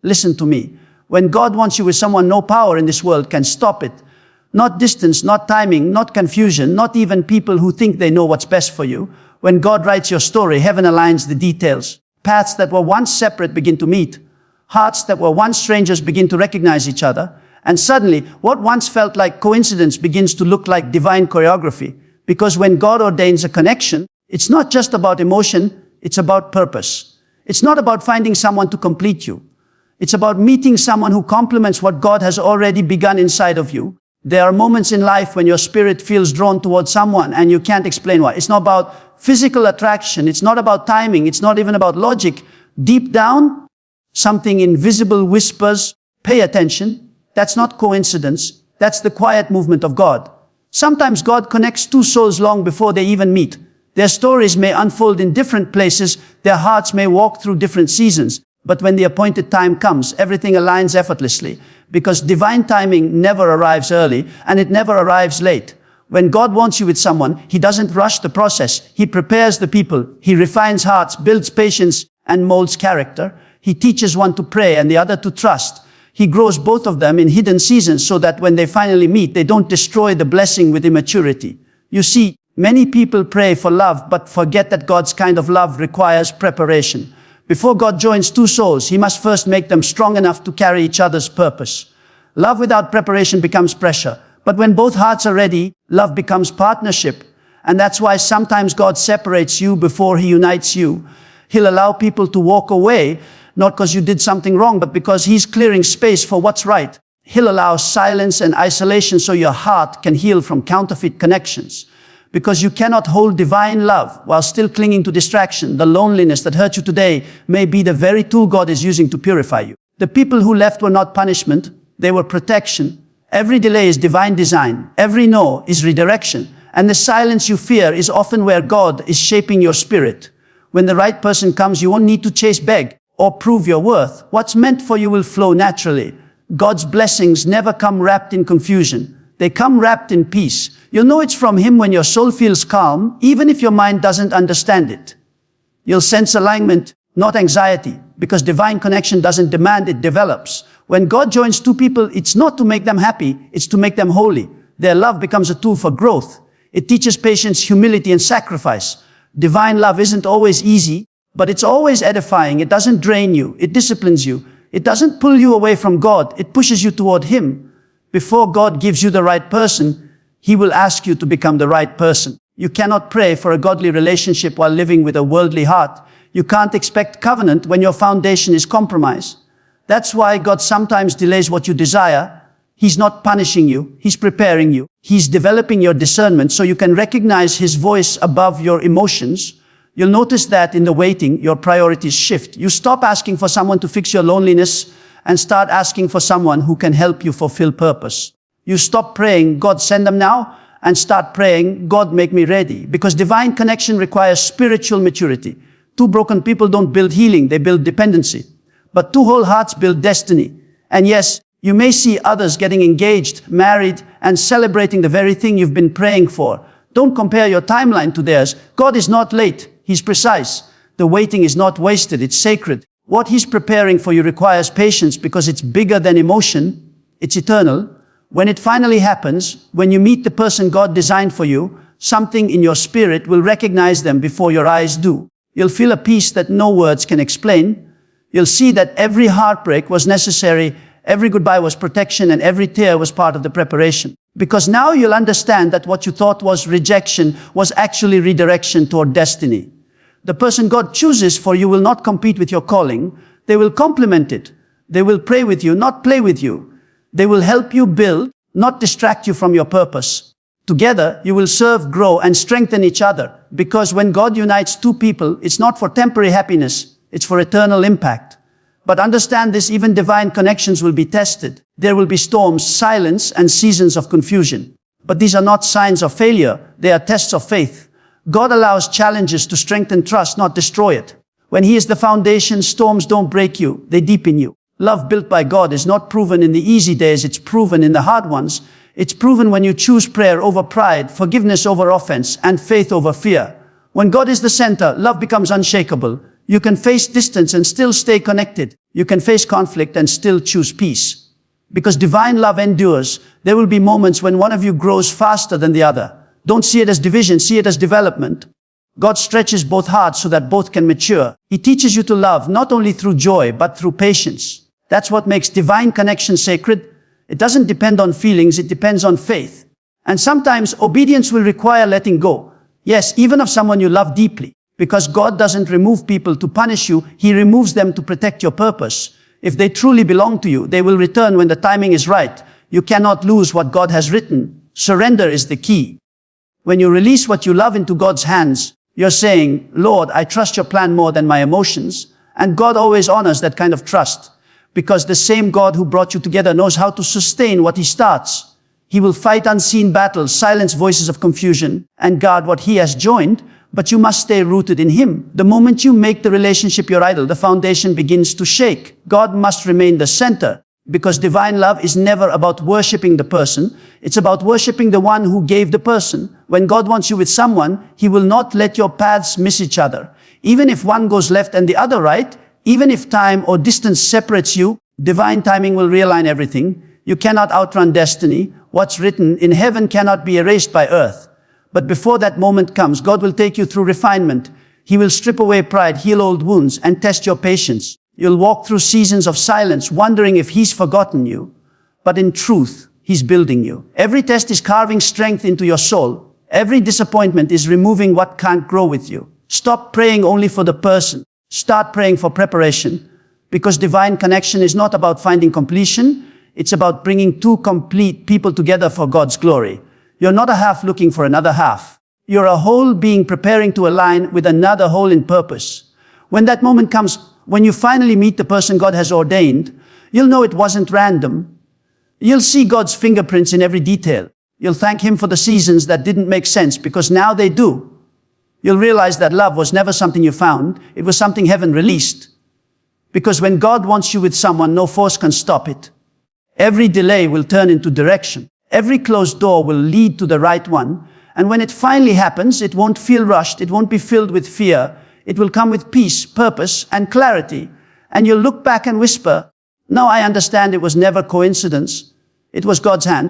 Listen to me. When God wants you with someone, no power in this world can stop it. Not distance, not timing, not confusion, not even people who think they know what's best for you. When God writes your story, heaven aligns the details. Paths that were once separate begin to meet. Hearts that were once strangers begin to recognize each other. And suddenly, what once felt like coincidence begins to look like divine choreography. Because when God ordains a connection, it's not just about emotion, it's about purpose. It's not about finding someone to complete you. It's about meeting someone who complements what God has already begun inside of you. There are moments in life when your spirit feels drawn towards someone and you can't explain why. It's not about physical attraction. It's not about timing. It's not even about logic. Deep down, something invisible whispers, pay attention. That's not coincidence. That's the quiet movement of God. Sometimes God connects two souls long before they even meet. Their stories may unfold in different places. Their hearts may walk through different seasons. But when the appointed time comes, everything aligns effortlessly. Because divine timing never arrives early and it never arrives late. When God wants you with someone, He doesn't rush the process. He prepares the people. He refines hearts, builds patience, and molds character. He teaches one to pray and the other to trust. He grows both of them in hidden seasons so that when they finally meet, they don't destroy the blessing with immaturity. You see, many people pray for love but forget that God's kind of love requires preparation. Before God joins two souls, He must first make them strong enough to carry each other's purpose. Love without preparation becomes pressure. But when both hearts are ready, love becomes partnership. And that's why sometimes God separates you before He unites you. He'll allow people to walk away, not because you did something wrong, but because He's clearing space for what's right. He'll allow silence and isolation so your heart can heal from counterfeit connections. Because you cannot hold divine love while still clinging to distraction. The loneliness that hurt you today may be the very tool God is using to purify you. The people who left were not punishment, they were protection. Every delay is divine design. Every no is redirection. And the silence you fear is often where God is shaping your spirit. When the right person comes, you won't need to chase, beg, or prove your worth. What's meant for you will flow naturally. God's blessings never come wrapped in confusion. They come wrapped in peace. You'll know it's from Him when your soul feels calm, even if your mind doesn't understand it. You'll sense alignment, not anxiety, because divine connection doesn't demand, it develops. When God joins two people, it's not to make them happy, it's to make them holy. Their love becomes a tool for growth. It teaches patience, humility, and sacrifice. Divine love isn't always easy, but it's always edifying. It doesn't drain you, it disciplines you. It doesn't pull you away from God, it pushes you toward Him. Before God gives you the right person, He will ask you to become the right person. You cannot pray for a godly relationship while living with a worldly heart. You can't expect covenant when your foundation is compromised. That's why God sometimes delays what you desire. He's not punishing you. He's preparing you. He's developing your discernment so you can recognize His voice above your emotions. You'll notice that in the waiting, your priorities shift. You stop asking for someone to fix your loneliness and start asking for someone who can help you fulfill purpose. You stop praying, God send them now, and start praying, God make me ready. Because divine connection requires spiritual maturity. Two broken people don't build healing, they build dependency. But two whole hearts build destiny. And yes, you may see others getting engaged, married, and celebrating the very thing you've been praying for. Don't compare your timeline to theirs. God is not late, He's precise. The waiting is not wasted, it's sacred. What He's preparing for you requires patience because it's bigger than emotion, it's eternal. When it finally happens, when you meet the person God designed for you, something in your spirit will recognize them before your eyes do. You'll feel a peace that no words can explain. You'll see that every heartbreak was necessary, every goodbye was protection, and every tear was part of the preparation. Because now you'll understand that what you thought was rejection was actually redirection toward destiny. The person God chooses for you will not compete with your calling. They will complement it. They will pray with you, not play with you. They will help you build, not distract you from your purpose. Together, you will serve, grow, and strengthen each other. Because when God unites two people, it's not for temporary happiness, it's for eternal impact. But understand this, even divine connections will be tested. There will be storms, silence, and seasons of confusion. But these are not signs of failure, they are tests of faith. God allows challenges to strengthen trust, not destroy it. When He is the foundation, storms don't break you, they deepen you. Love built by God is not proven in the easy days, it's proven in the hard ones. It's proven when you choose prayer over pride, forgiveness over offense, and faith over fear. When God is the center, love becomes unshakable. You can face distance and still stay connected. You can face conflict and still choose peace. Because divine love endures, there will be moments when one of you grows faster than the other. Don't see it as division, see it as development. God stretches both hearts so that both can mature. He teaches you to love not only through joy, but through patience. That's what makes divine connection sacred. It doesn't depend on feelings, it depends on faith. And sometimes obedience will require letting go. Yes, even of someone you love deeply. Because God doesn't remove people to punish you, He removes them to protect your purpose. If they truly belong to you, they will return when the timing is right. You cannot lose what God has written. Surrender is the key. When you release what you love into God's hands, you're saying, Lord, I trust your plan more than my emotions. And God always honors that kind of trust. Because the same God who brought you together knows how to sustain what He starts. He will fight unseen battles, silence voices of confusion, and guard what He has joined. But you must stay rooted in Him. The moment you make the relationship your idol, the foundation begins to shake. God must remain the center, because divine love is never about worshiping the person. It's about worshiping the one who gave the person. When God wants you with someone, He will not let your paths miss each other. Even if one goes left and the other right, even if time or distance separates you, divine timing will realign everything. You cannot outrun destiny. What's written in heaven cannot be erased by earth. But before that moment comes, God will take you through refinement. He will strip away pride, heal old wounds, and test your patience. You'll walk through seasons of silence, wondering if He's forgotten you. But in truth, He's building you. Every test is carving strength into your soul. Every disappointment is removing what can't grow with you. Stop praying only for the person. Start praying for preparation. Because divine connection is not about finding completion. It's about bringing two complete people together for God's glory. You're not a half looking for another half. You're a whole being preparing to align with another whole in purpose. When that moment comes, when you finally meet the person God has ordained, you'll know it wasn't random. You'll see God's fingerprints in every detail. You'll thank Him for the seasons that didn't make sense, because now they do. You'll realize that love was never something you found. It was something heaven released. Because when God wants you with someone, no force can stop it. Every delay will turn into direction. Every closed door will lead to the right one. And when it finally happens, it won't feel rushed. It won't be filled with fear. It will come with peace, purpose, and clarity. And you'll look back and whisper, now I understand it was never coincidence. It was God's hand.